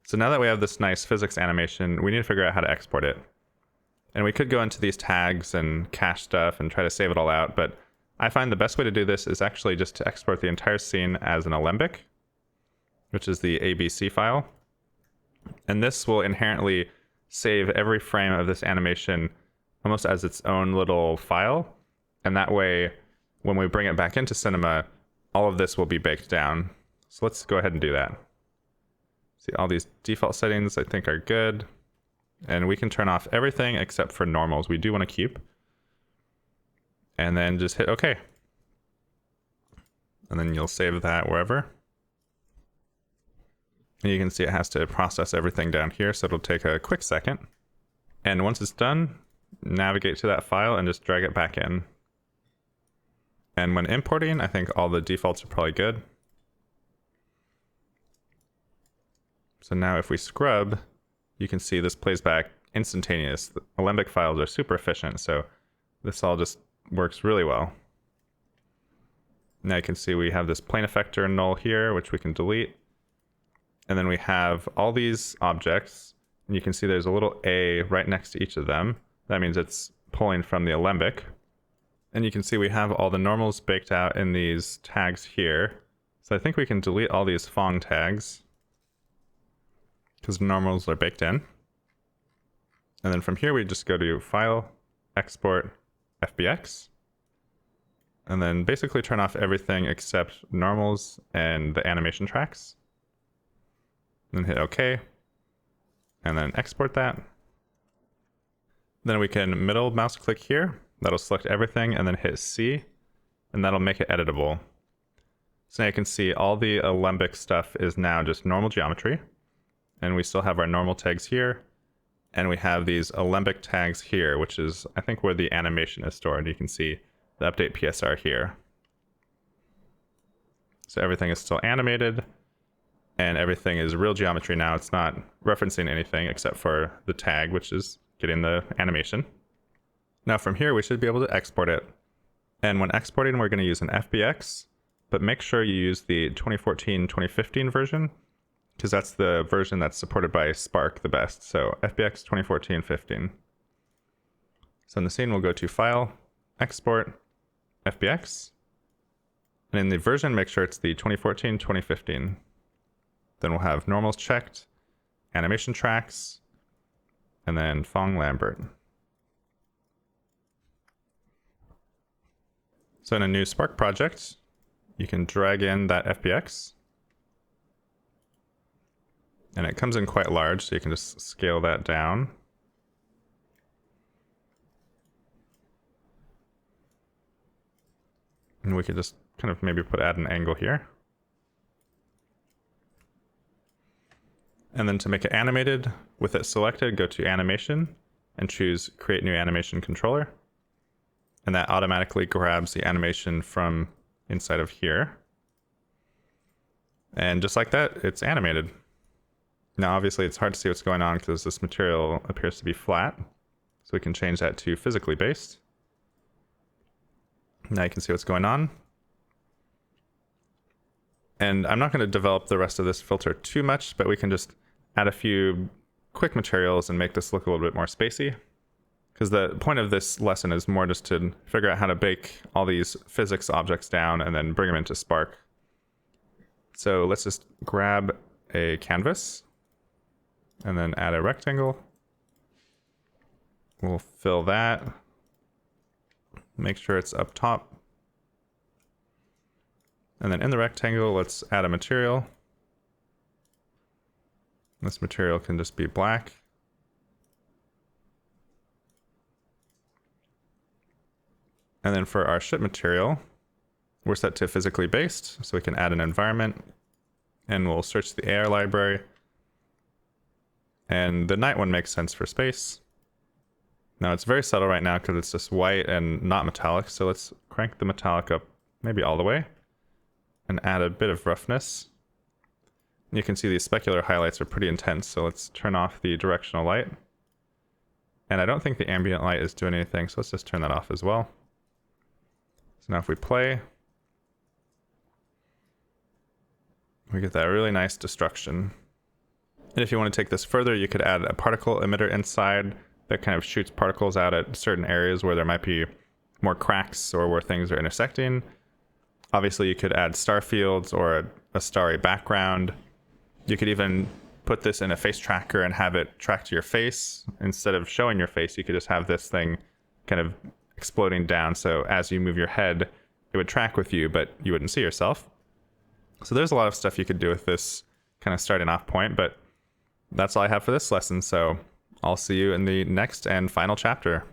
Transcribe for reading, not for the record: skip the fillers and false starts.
So now that we have this nice physics animation, we need to figure out how to export it. And we could go into these tags and cache stuff and try to save it all out, but I find the best way to do this is actually just to export the entire scene as an alembic, which is the ABC file. And this will inherently save every frame of this animation almost as its own little file. And that way, when we bring it back into Cinema, all of this will be baked down. So let's go ahead and do that. See, all these default settings I think are good. And we can turn off everything except for normals. We do want to keep. And then just hit OK. And then you'll save that wherever. And you can see it has to process everything down here, so it'll take a quick second. And once it's done, navigate to that file and just drag it back in. And when importing, I think all the defaults are probably good. So now if we scrub, you can see this plays back instantaneous. The alembic files are super efficient, so this all just works really well. Now you can see we have this plane effector null here, which we can delete. And then we have all these objects, and you can see there's a little A right next to each of them. That means it's pulling from the alembic. And you can see we have all the normals baked out in these tags here. So I think we can delete all these Phong tags, because normals are baked in. And then from here we just go to File, Export, FBX. And then basically turn off everything except normals and the animation tracks. Then hit OK, and then export that. Then we can middle mouse click here. That'll select everything, and then hit C, and that'll make it editable. So now you can see all the alembic stuff is now just normal geometry, and we still have our normal tags here, and we have these alembic tags here, which is, I think, where the animation is stored. You can see the update PSR here. So everything is still animated, and everything is real geometry now. It's not referencing anything except for the tag, which is getting the animation. Now from here, we should be able to export it. And when exporting, we're going to use an FBX, but make sure you use the 2014-2015 version, because that's the version that's supported by Spark the best. So FBX 2014-15. So in the scene, we'll go to File, Export, FBX. And in the version, make sure it's the 2014-2015. Then we'll have normals checked, animation tracks, and then Phong Lambert. So in a new Spark project, you can drag in that FBX. And it comes in quite large, so you can just scale that down. And we could just kind of maybe add an angle here. And then to make it animated, with it selected, go to Animation and choose Create New Animation Controller. And that automatically grabs the animation from inside of here. And just like that, it's animated. Now, obviously, it's hard to see what's going on because this material appears to be flat. So we can change that to physically based. Now you can see what's going on. And I'm not going to develop the rest of this filter too much, but we can just add a few quick materials and make this look a little bit more spacey. Because the point of this lesson is more just to figure out how to bake all these physics objects down and then bring them into Spark. So let's just grab a canvas and then add a rectangle. We'll fill that. Make sure it's up top. And then in the rectangle, let's add a material. This material can just be black. And then for our ship material, we're set to physically based, so we can add an environment, and we'll search the AR library. And the night one makes sense for space. Now it's very subtle right now because it's just white and not metallic, so let's crank the metallic up maybe all the way and add a bit of roughness. And you can see these specular highlights are pretty intense, so let's turn off the directional light. And I don't think the ambient light is doing anything, so let's just turn that off as well. So now if we play, we get that really nice destruction. And if you want to take this further, you could add a particle emitter inside that kind of shoots particles out at certain areas where there might be more cracks or where things are intersecting. Obviously, you could add star fields or a starry background. You could even put this in a face tracker and have it track to your face. Instead of showing your face, you could just have this thing kind of exploding down. So as you move your head, it would track with you, but you wouldn't see yourself. So there's a lot of stuff you could do with this kind of starting off point, but that's all I have for this lesson. So I'll see you in the next and final chapter.